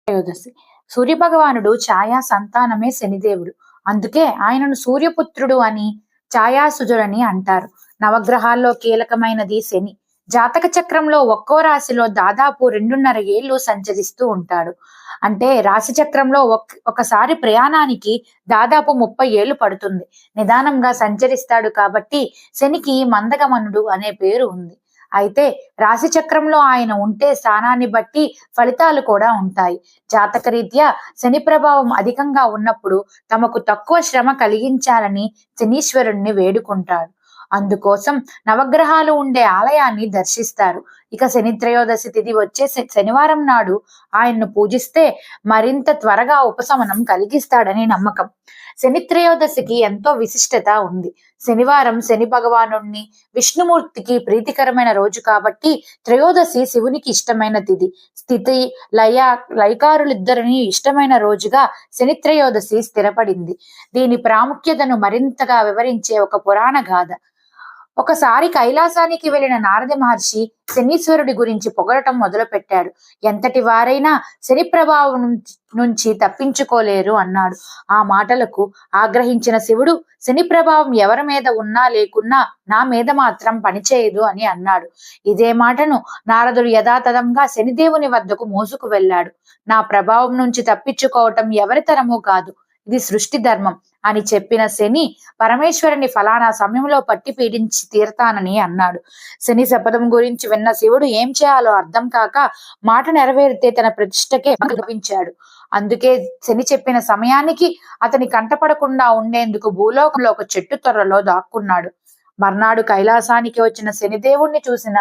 త్రయోదశి సూర్యభగవానుడు ఛాయా సంతానమే శనిదేవుడు. అందుకే ఆయనను సూర్యపుత్రుడు అని, ఛాయాసుజుడని అంటారు. నవగ్రహాల్లో కీలకమైనది శని. జాతక చక్రంలో ఒక్కో రాశిలో దాదాపు 2.5 ఏళ్లు సంచరిస్తూ ఉంటాడు. అంటే రాశి చక్రంలో ఒకసారి ప్రయాణానికి దాదాపు 30 ఏళ్లు పడుతుంది. నిదానంగా సంచరిస్తాడు కాబట్టి శనికి మందగమనుడు అనే పేరు ఉంది. అయితే రాశి చక్రంలో ఆయన ఉంటే స్థానాన్ని బట్టి ఫలితాలు కూడా ఉంటాయి. జాతకరీత్యా శని ప్రభావం అధికంగా ఉన్నప్పుడు తమకు తక్కువ శ్రమ కలిగించాలని శనీశ్వరుణ్ణి వేడుకుంటాడు. అందుకోసం నవగ్రహాలు ఉండే ఆలయాన్ని దర్శిస్తారు. ఇక శని త్రయోదశి తిథి వచ్చే శనివారం నాడు ఆయన్ను పూజిస్తే మరింత త్వరగా ఉపశమనం కలిగిస్తాడని నమ్మకం. శని త్రయోదశికి ఎంతో విశిష్టత ఉంది. శనివారం శని భగవానుణ్ణి విష్ణుమూర్తికి ప్రీతికరమైన రోజు కాబట్టి త్రయోదశి శివునికి ఇష్టమైన తిథి. స్థితి లయకారులిద్దరిని ఇష్టమైన రోజుగా శని త్రయోదశి స్థిరపడింది. దీని ప్రాముఖ్యతను మరింతగా వివరించే ఒక పురాణ గాథ. ఒకసారి కైలాసానికి వెళ్లిన నారద మహర్షి శనీశ్వరుడి గురించి పొగడటం మొదలుపెట్టాడు. ఎంతటి వారైనా శని ప్రభావం నుంచి తప్పించుకోలేరు అన్నాడు. ఆ మాటలకు ఆగ్రహించిన శివుడు, శని ప్రభావం ఎవరి మీద ఉన్నా లేకున్నా నా మీద మాత్రం పనిచేయదు అని అన్నాడు. ఇదే మాటను నారదుడు యథాతథంగా శనిదేవుని వద్దకు మోసుకు వెళ్ళాడు. నా ప్రభావం నుంచి తప్పించుకోవటం ఎవరి తరమూ కాదు, ఇది సృష్టి ధర్మం అని చెప్పిన శని పరమేశ్వరుని ఫలానా సమయంలో పట్టి పీడించి తీరతానని అన్నాడు. శని శపథం గురించి విన్న శివుడు ఏం చేయాలో అర్థం కాక మాట నెరవేరితే తన ప్రతిష్టకే భావించాడు. అందుకే శని చెప్పిన సమయానికి అతని కంటపడకుండా ఉండేందుకు భూలోకంలో ఒక చెట్టు తొర్రలో దాక్కున్నాడు. మర్నాడు కైలాసానికి వచ్చిన శనిదేవుణ్ణి చూసిన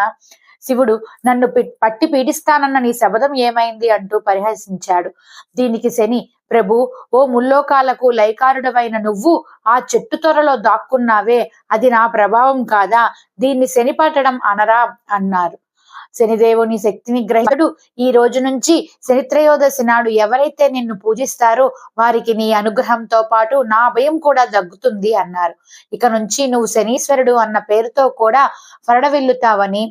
శివుడు, నన్ను పట్టి పీడిస్తానన్న నీ శబదం ఏమైంది అంటూ పరిహసించాడు. దీనికి శని, ప్రభు, ఓ ముల్లోకాలకు లైకారుడవైన నువ్వు ఆ చెట్టు త్వరలో దాక్కున్నావే, అది నా ప్రభావం కాదా, దీన్ని శని పట్టడం అనరా అన్నారు. శనిదేవుని శక్తిని గ్రహించుడు, ఈ రోజు నుంచి శని త్రయోదశి నాడు ఎవరైతే నిన్ను పూజిస్తారో వారికి నీ అనుగ్రహంతో పాటు నా భయం కూడా దగ్గుతుంది అన్నారు. ఇక నుంచి నువ్వు శనీశ్వరుడు అన్న పేరుతో కూడా ఫరడవిల్లుతావని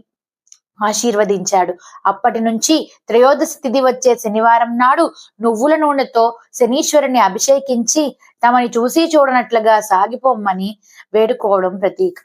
ఆశీర్వదించాడు. అప్పటి నుంచి త్రయోదశి తిథి వచ్చే శనివారం నాడు నువ్వుల నూనెతో శనీశ్వరుని అభిషేకించి తమని చూసి చూడనట్లుగా సాగిపోమ్మని వేడుకోవడం ప్రతీక.